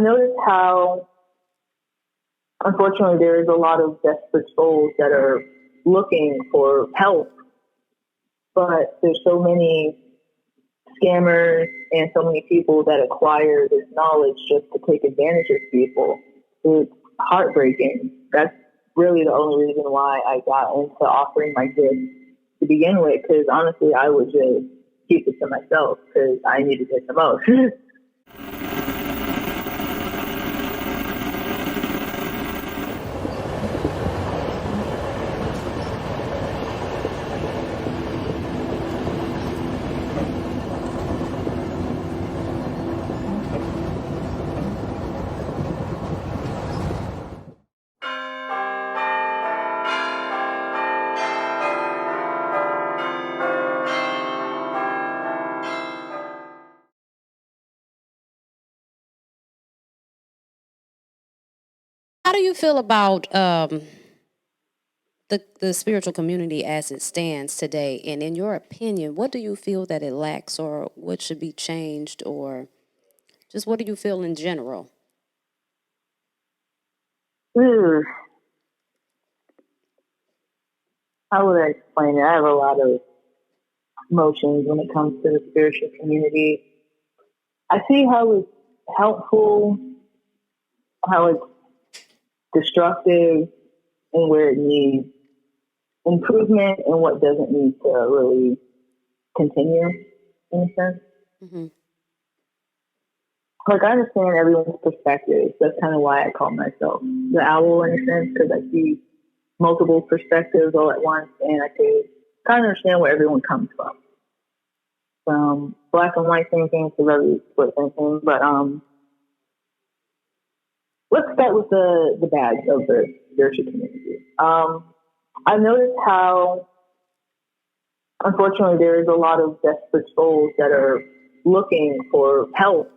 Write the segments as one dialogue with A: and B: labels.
A: Notice how, unfortunately, there is a lot of desperate souls that are looking for help, but there's so many scammers and so many people that acquire this knowledge just to take advantage of people. It's heartbreaking. That's really the only reason why I got into offering my gifts to begin with, because honestly, I would just keep it to myself because I needed it the most.
B: How do you feel about the spiritual community as it stands today? And in your opinion, what do you feel that it lacks, or what should be changed, or just what do you feel in general?
A: How would I explain it? I have a lot of emotions when it comes to the spiritual community. I see how it's helpful, how it's destructive, and where it needs improvement, and what doesn't need to really continue, in a sense.
B: Mm-hmm.
A: Like, I understand everyone's perspective. That's kind of why I call myself the owl, in a sense, because I see multiple perspectives all at once, and I can kind of understand where everyone comes from. From black and white thinking to very split thinking. But let's start with the bads of the spiritual community. I've noticed how, unfortunately, there is a lot of desperate souls that are looking for help,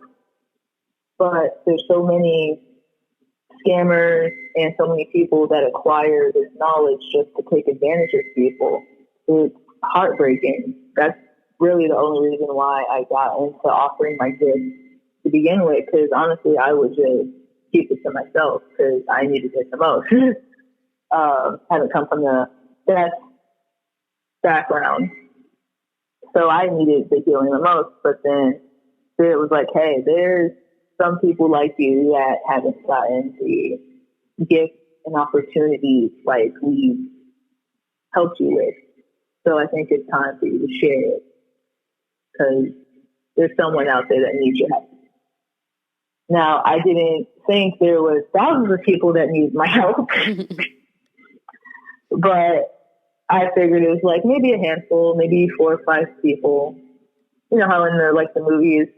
A: but there's so many scammers and so many people that acquire this knowledge just to take advantage of people. It's heartbreaking. That's really the only reason why I got into offering my gifts to begin with, because honestly, I would just keep it to myself because I needed it the most. Having come from the best background, so I needed the healing the most. But then Spirit was like, hey, there's some people like you that haven't gotten the gifts and opportunities like we helped you with. So I think it's time for you to share it, because there's someone out there that needs your help. Now, I didn't think there was thousands of people that need my help, but I figured it was like maybe a handful, maybe 4 or 5 people. You know how in the movies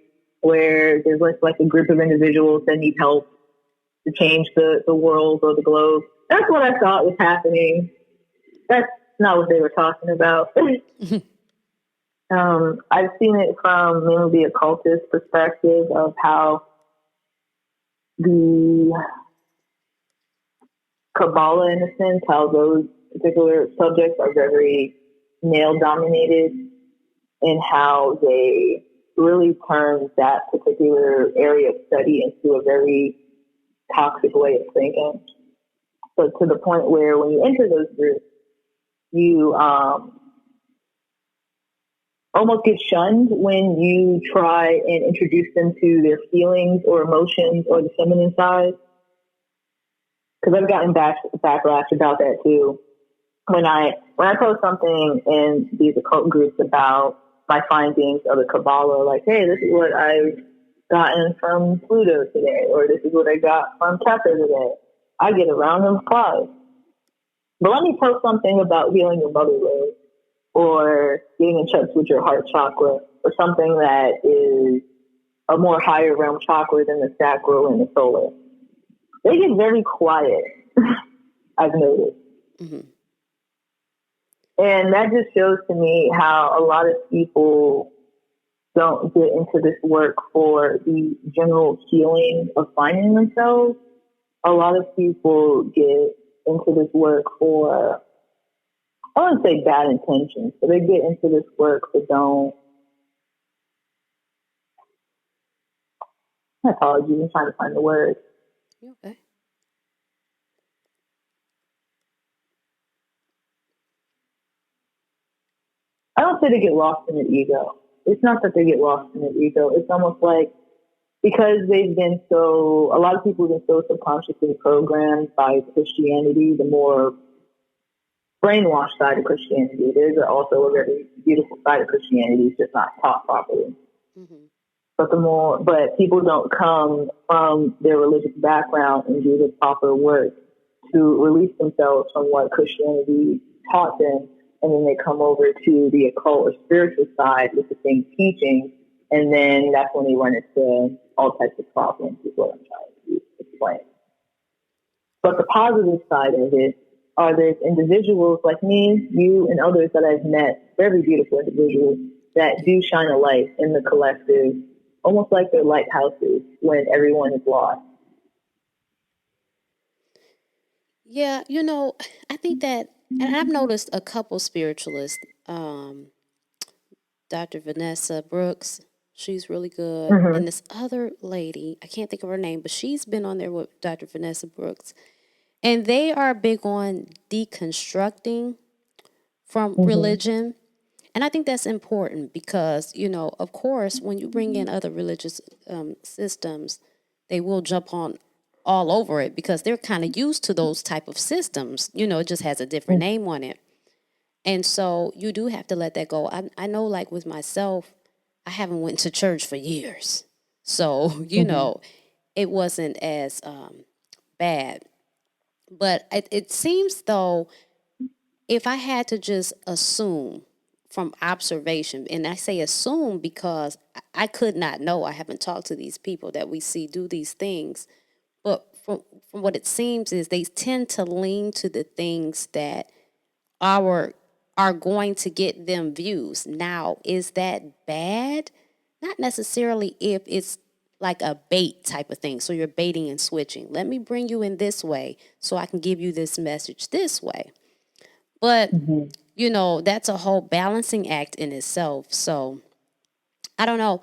A: where there's like a group of individuals that need help to change the world or the globe. That's what I thought was happening. That's not what they were talking about. I've seen it from mainly the occultist perspective of how the Kabbalah, in a sense, how those particular subjects are very male-dominated, and how they really turn that particular area of study into a very toxic way of thinking. So to the point where when you enter those groups, you almost get shunned when you try and introduce them to their feelings or emotions or the feminine side. Because I've gotten backlash about that too. When I post something in these occult groups about my findings of the Kabbalah, like, hey, this is what I've gotten from Pluto today, or this is what I got from Kepler today, I get a round of applause. But let me post something about healing your mother lode, or getting in touch with your heart chakra, or something that is a more higher realm chakra than the sacral and the solar. They get very quiet, I've noticed.
B: Mm-hmm.
A: And that just shows to me how a lot of people don't get into this work for the general healing of finding themselves. A lot of people get into this work for, I wouldn't say bad intentions, but they get into this work but don't My apologies, I'm trying to find the word.
B: Okay.
A: I don't say they get lost in their ego. It's not that they get lost in their ego. It's almost like because a lot of people have been so subconsciously programmed by Christianity, the more brainwashed side of Christianity. There's also a very beautiful side of Christianity. It's just not taught properly.
B: Mm-hmm.
A: But people don't come from their religious background and do the proper work to release themselves from what Christianity taught them, and then they come over to the occult or spiritual side with the same teaching, and then that's when they run into all types of problems, is what I'm trying to explain. But the positive side of it are there's individuals like me, you, and others that I've met, very beautiful individuals that do shine a light in the collective, almost like they're lighthouses when everyone is lost.
B: Yeah, I think that, and I've noticed a couple spiritualists, Dr. Vanessa Brooks, she's really good.
A: Mm-hmm.
B: And this other lady, I can't think of her name, but she's been on there with Dr. Vanessa Brooks. And they are big on deconstructing from religion. And I think that's important because, of course, when you bring in other religious systems, they will jump on all over it because they're kind of used to those type of systems. It just has a different name on it. And so you do have to let that go. I know, like with myself, I haven't went to church for years. So, it wasn't as bad. But it seems though, if I had to just assume from observation, and I say assume because I could not know, I haven't talked to these people that we see do these things, but from what it seems is they tend to lean to the things that are going to get them views. Now, is that bad? Not necessarily if it's like a bait type of thing. So you're baiting and switching. Let me bring you in this way so I can give you this message this way. But, that's a whole balancing act in itself. So I don't know.